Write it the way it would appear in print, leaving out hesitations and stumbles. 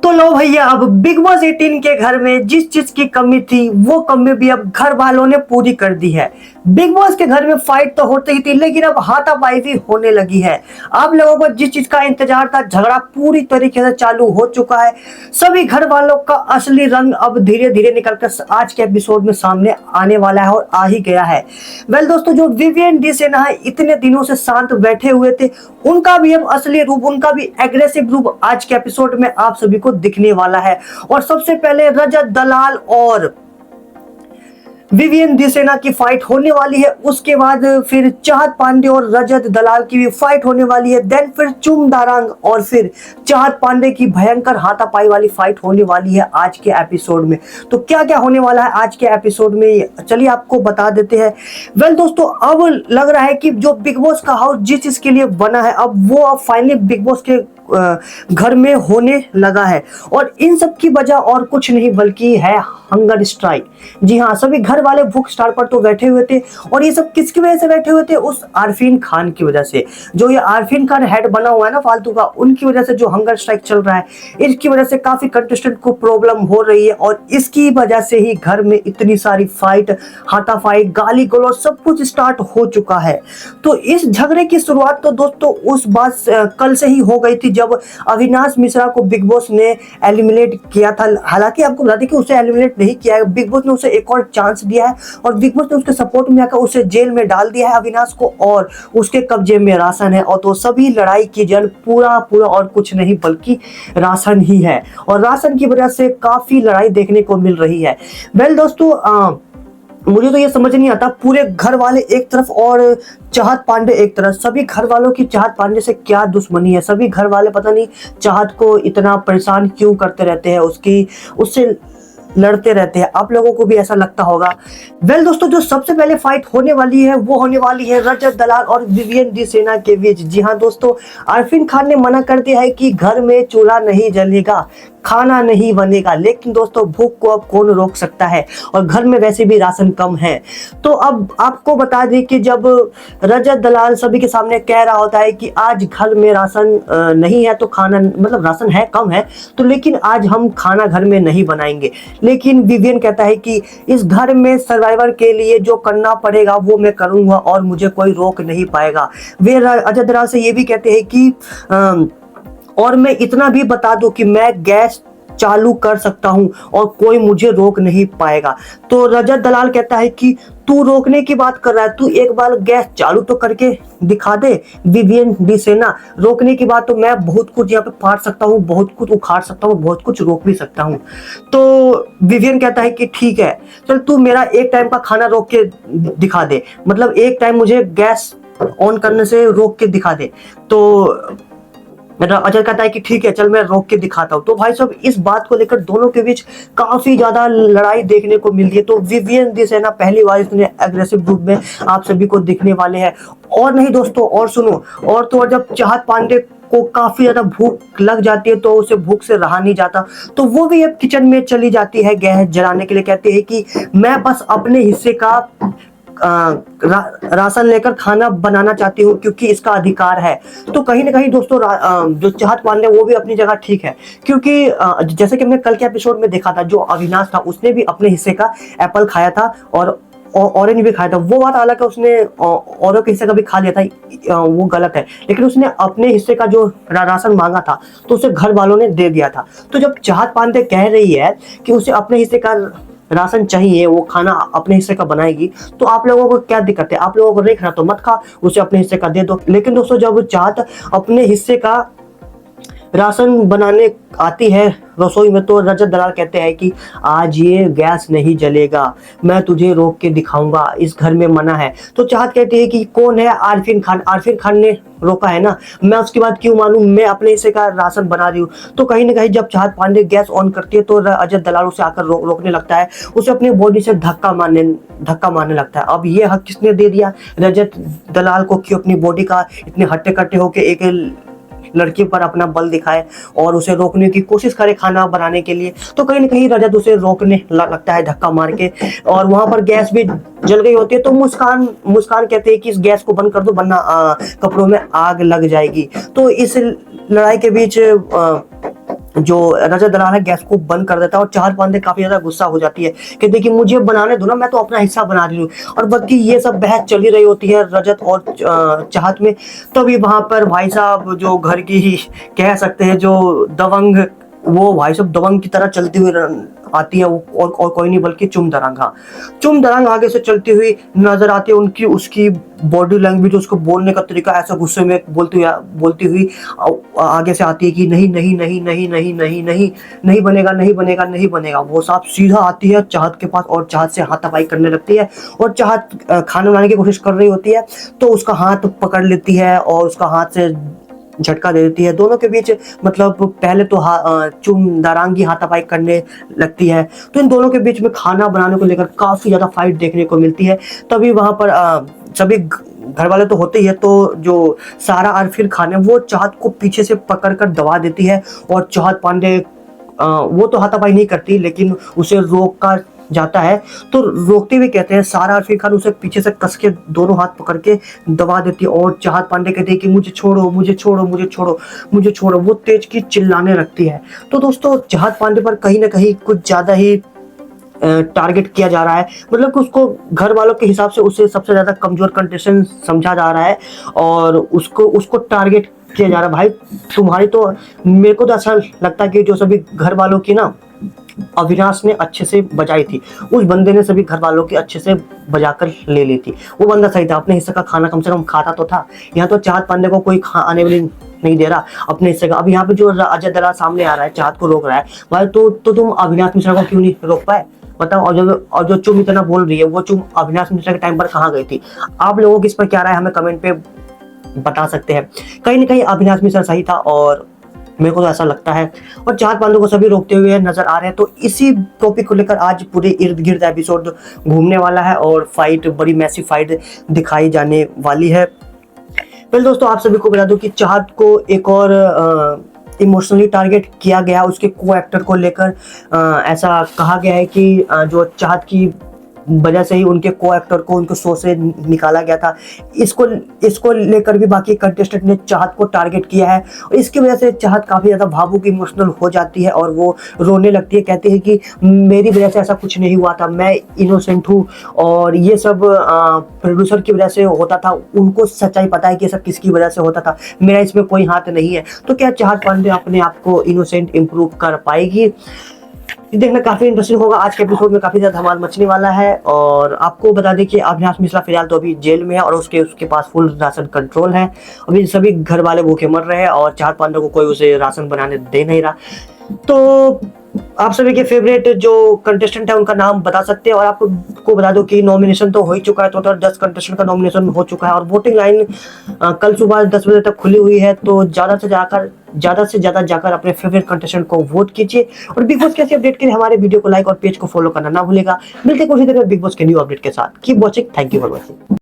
तो लो भैया, अब बिग बॉस 18 के घर में जिस चीज की कमी थी वो कमी भी अब घर वालों ने पूरी कर दी है। बिग बॉस के घर में फाइट तो होती ही थी, लेकिन अब हाथापाई भी होने लगी है। आप लोगों को जिस चीज का इंतजार था, झगड़ा पूरी तरीके से चालू हो चुका है। सभी घर वालों का असली रंग अब धीरे धीरे निकलकर आज के एपिसोड में सामने आने वाला है और आ ही गया है। वेल दोस्तों, जो विवियन डी सेना है, इतने दिनों से शांत बैठे हुए थे, उनका भी अब असली रूप, उनका भी एग्रेसिव रूप आज के एपिसोड में आप सभी को दिखने वाला है। और सबसे पहले रजत दलाल और विवियन डी सेना की फाइट होने वाली है। उसके बाद फिर चाहत पांडे और रजत दलाल की भी फाइट होने वाली है। देन फिर चुम दारंग और फिर चाहत पांडे की भयंकर हाथापाई वाली फाइट होने वाली है आज के एपिसोड में। तो क्या क्या होने वाला है आज के एपिसोड में, चलिए आपको बता देते हैं। वेल दोस्तों, अब लग रहा है कि जो बिग बॉस का हाउस जिस चीज के लिए बना है, अब वो अब फाइनली बिग बॉस के घर में होने लगा है। और इन सब की वजह और कुछ नहीं बल्कि है हंगर स्ट्राइक। जी हाँ, सभी घर वाले भूख स्टार पर तो बैठे हुए थे, और ये सब किसकी वजह से बैठे हुए थे? उस आरफीन खान की वजह से। जो ये आरफीन खान हेड बना हुआ है ना फालतू का, उनकी वजह से जो हंगर स्ट्राइक चल रहा है, इसकी वजह से काफी कंटेस्टेंट को प्रॉब्लम हो रही है। और इसकी वजह से ही घर में इतनी सारी फाइट, हाथापाई, गाली गलौज सब कुछ स्टार्ट हो चुका है। तो इस झगड़े की शुरुआत तो दोस्तों उस बात कल से ही हो गई थी, जब अविनाश मिश्रा को बिग बॉस ने एलिमिनेट किया था। हालांकि आपको बता दें कि उसे एलिमिनेट नहीं किया है, बिग बॉस ने उसे एक और चांस दिया है, और बिग बॉस ने उसके सपोर्ट में आकर उसे जेल में डाल दिया है अविनाश को, और उसके कब्जे में राशन है। और तो सभी लड़ाई की जड़ पूरा और कुछ नहीं बल्कि राशन ही है, और राशन की वजह से काफी लड़ाई देखने को मिल रही है। वेल दोस्तों, मुझे तो ये समझ नहीं आता, पूरे घर वाले एक तरफ और चाहत पांडे एक तरफ। सभी घर वालों की चाहत पांडे से क्या दुश्मनी है? सभी घर वाले पता नहीं चाहत को इतना परेशान क्यों करते रहते हैं, उससे लड़ते रहते हैं। आप लोगों को भी ऐसा लगता होगा। वेल दोस्तों, जो सबसे पहले फाइट होने वाली है वो होने वाली है रजत दलाल और विवियन डी सेना के बीच। जी हाँ दोस्तों, आरफीन खान ने मना कर दिया है कि घर में चूल्हा नहीं जलेगा, खाना नहीं बनेगा। लेकिन दोस्तों, भूख को अब कौन रोक सकता है, और घर में वैसे भी राशन कम है। तो अब आपको बता दें कि जब रजत दलाल सभी के सामने कह रहा होता है कि आज घर में राशन नहीं है, तो खाना मतलब राशन है, कम है, तो लेकिन आज हम खाना घर में नहीं बनाएंगे। लेकिन विवियन कहता है कि इस घर में सर्वाइवर के लिए जो करना पड़ेगा वो मैं करूंगा, और मुझे कोई रोक नहीं पाएगा। वे रजत दलाल से ये भी कहते हैं कि और मैं इतना भी बता दूं कि मैं गैस चालू कर सकता हूं और कोई मुझे रोक नहीं पाएगा। तो रजत दलाल कहता है कि तू रोकने की बात कर रहा है, तू एक बार गैस चालू तो करके दिखा दे। विवियन डी सेना, रोकने की बात तो मैं बहुत कुछ यहाँ पे फाड़ सकता हूँ, बहुत कुछ उखाड़ सकता हूँ, बहुत कुछ रोक भी सकता हूँ। तो विवियन कहता है कि ठीक है, चल तू मेरा एक टाइम का खाना रोक के दिखा दे, मतलब एक टाइम मुझे गैस ऑन करने से रोक के दिखा दे। तो अजय कहता है कि ठीक है, चल मैं रोक के दिखाता हूँ। तो भाई साहब, इस बात को लेकर दोनों के बीच काफी ज्यादा लड़ाई देखने को मिल रही है। तो विवियन डी सेना पहली बार इतने एग्रेसिव रूप में आप सभी को दिखने वाले हैं। और नहीं दोस्तों, और सुनो, और तो और जब चाहत पांडे को काफी ज्यादा भूख लग जाती है, तो उसे भूख से रहा नहीं जाता, तो वो भी अब किचन में चली जाती है गैस जलाने के लिए। कहती है कि मैं बस अपने हिस्से का राशन लेकर खाना बनाना चाहती हूँ, क्योंकि इसका अधिकार है। तो कहीं ना कहीं दोस्तों, जो चाहत पांडे वो भी अपनी जगह ठीक है, क्योंकि जैसे कि हमने कल के एपिसोड में देखा था, जो अविनाश था उसने भी अपने हिस्से का एप्पल खाया था और ऑरेंज भी खाया था। वो बात अलग है, उसने औरों के हिस्से का भी खा लिया था, वो गलत है। लेकिन उसने अपने हिस्से का जो राशन मांगा था, तो उसे घर वालों ने दे दिया था। तो जब चाहत पांडे कह रही है कि उसे अपने हिस्से का राशन चाहिए, वो खाना अपने हिस्से का बनाएगी, तो आप लोगों को क्या दिक्कत है? आप लोगों को नहीं खाना तो मत खा, उसे अपने हिस्से का दे दो। लेकिन दोस्तों, जब चाहत अपने हिस्से का राशन बनाने आती है रसोई में, तो रजत दलाल कहते हैं कि आज ये गैस नहीं जलेगा, मैं तुझे रोक के दिखाऊंगा, इस घर में मना है। तो चाहत कहती है कि कौन है? आरफीन खान। आरफीन खान ने रोका है ना, मैं उसकी बात क्यों मानूं? मैं अपने हिस्से का राशन बना रही हूँ। तो कहीं ना कहीं जब चाहत पांडे गैस ऑन करती है, तो रजत दलाल उसे आकर रोकने लगता है, उसे अपने बॉडी से धक्का मारने लगता है। अब ये हक किसने दे दिया रजत दलाल को कि अपनी बॉडी का इतने हट्टे कट्टे होके एक लड़की पर अपना बल दिखाए और उसे रोकने की कोशिश करे खाना बनाने के लिए? तो कहीं ना कहीं रजत उसे रोकने लगता है धक्का मार के, और वहां पर गैस भी जल गई होती है। तो मुस्कान कहते हैं कि इस गैस को बंद कर दो, वरना कपड़ों में आग लग जाएगी। तो इस लड़ाई के बीच जो रजत दलाल है गैस को बंद कर देता है और चाहत पांडे काफी ज्यादा गुस्सा हो जाती है कि देखिए मुझे बनाने दो ना, मैं तो अपना हिस्सा बना रही हूँ। और बाकी ये सब बहस चली रही होती है रजत और चाहत में। तभी वहां पर भाई साहब जो घर की ही कह सकते हैं जो दबंग, वो भाई साहब दबंग की तरह चलती हुई आती है वो, और कोई नहीं बल्कि चुम दरंग। हाँ, चुम दरंग आगे से चलती हुई नजर आती है। उनकी उसकी बॉडी लैंग्वेज, उसको बोलने का तरीका ऐसा गुस्से में बोलती हुई आगे से आती है कि नहीं नहीं नहीं नहीं नहीं नहीं नहीं नहीं बनेगा, नहीं बनेगा, नहीं बनेगा। वो साहब सीधा आती है चाहत के पास और चाहत से हाथापाई करने लगती है। और चाहत खाना बनाने की कोशिश कर रही होती है तो उसका हाथ पकड़ लेती है और उसका हाथ से झटका दे देती है। दोनों के बीच मतलब पहले तो चुम दारांगी हाथापाई करने लगती है। तो इन दोनों के बीच में खाना बनाने को लेकर काफी ज्यादा फाइट देखने को मिलती है। तभी वहां पर सभी घर वाले तो होते ही है, तो जो सारा अरफिर खान है वो चाहत को पीछे से पकड़कर दबा देती है। और चाहत पांडे वो तो हाथापाई नहीं करती लेकिन उसे रोक कर जाता है। तो रोकते हुए कहते हैं सारा अरफी खान उसे पीछे से कस के दोनों हाथ पकड़ के दबा देती है। और चाहत पांडे कहते हैं कि मुझे छोड़ो, मुझे छोड़ो, मुझे छोड़ो, मुझे छोड़ो। वो तेज की चिल्लाने लगती है। तो दोस्तों चाहत पांडे पर कहीं ना कहीं कुछ ज्यादा ही टारगेट किया जा रहा है। मतलब कि उसको घर वालों के हिसाब से उसे सबसे ज्यादा कमजोर कंटेस्टेंट समझा जा रहा है और उसको उसको टारगेट किया जा रहा है। भाई तुम्हारी तो, मेरे को तो ऐसा लगता है कि जो सभी घर वालों की ना अविनाश ने अच्छे से बजाई थी, उस बंदे ने सभी घर वालों की अच्छे से बजाकर ले ली थी। वो बंदा सही था, अपने हिस्से का खाना कम से कम खाता तो था। यहाँ तो चाहत पांडे को कोई आने वाली नहीं दे रहा अपने हिस्से का। अब यहाँ पे जो अजय दलाल सामने आ रहा है चाहत को रोक रहा है, भाई तो तुम अविनाश मिश्रा को क्यों नहीं रोक पाए बताओ। और जो चुम इतना बोल रही है वो चुम अविनाश मिश्रा के टाइम पर कहाँ गई थी? आप लोगों की इस पर क्या राय हमें कमेंट पे बता सकते हैं। कहीं ना कहीं अविनाश मिश्रा सही था और मेरे को तो ऐसा लगता है। और चाहत पांडे को सभी रोकते हुए नजर आ रहे हैं। तो इसी टॉपिक को लेकर आज पूरे इर्द गिर्द एपिसोड घूमने वाला है और फाइट, बड़ी मैसिव फाइट दिखाई जाने वाली है। पहले दोस्तों आप सभी को बता दूं कि चाहत को एक और इमोशनली टारगेट किया गया उसके को एक्टर को लेकर। ऐसा कहा गया है कि जो चाहत की वजह से ही उनके को एक्टर को उनको शो से निकाला गया था। इसको लेकर भी बाकी कंटेस्टेंट ने चाहत को टारगेट किया है और इसकी वजह से चाहत काफी ज्यादा भावुक इमोशनल हो जाती है और वो रोने लगती है। कहती है कि मेरी वजह से ऐसा कुछ नहीं हुआ था, मैं इनोसेंट हूँ और ये सब प्रोड्यूसर की वजह से होता था। उनको सच्चाई पता है कि ये सब किसकी वजह से होता था, मेरा इसमें कोई हाथ नहीं है। तो क्या चाहत पांडे अपने आप को इनोसेंट इम्प्रूव कर पाएगी? देखना काफी इंटरेस्टिंग होगा। आज के एपिसोड में काफी ज्यादा धमाल मचने वाला है। और आपको बता दें कि अविनाश मिश्रा फिलहाल तो अभी जेल में है और उसके पास फुल राशन कंट्रोल है। अभी सभी घर वाले भूखे मर रहे हैं और चाहत पांडे को कोई उसे राशन बनाने दे नहीं रहा। तो आप सभी के फेवरेट जो कंटेस्टेंट है उनका नाम बता सकते हैं। और आपको बता दो कि नॉमिनेशन तो हो ही चुका है, टोटल 10 कंटेस्टेंट का नॉमिनेशन हो चुका है और वोटिंग लाइन कल सुबह 10 बजे तक खुली हुई है। तो ज्यादा से ज्यादा जाकर अपने फेवरेट कंटेस्टेंट को वोट कीजिए। और बिग बॉस के ऐसे अपडेट के लिए हमारे वीडियो को लाइक और पेज को फॉलो करना ना भूलेगा। मिलते हैं कुछ देर में बिग बॉस के न्यू अपडेट के साथ। Keep watching, thank you for watching.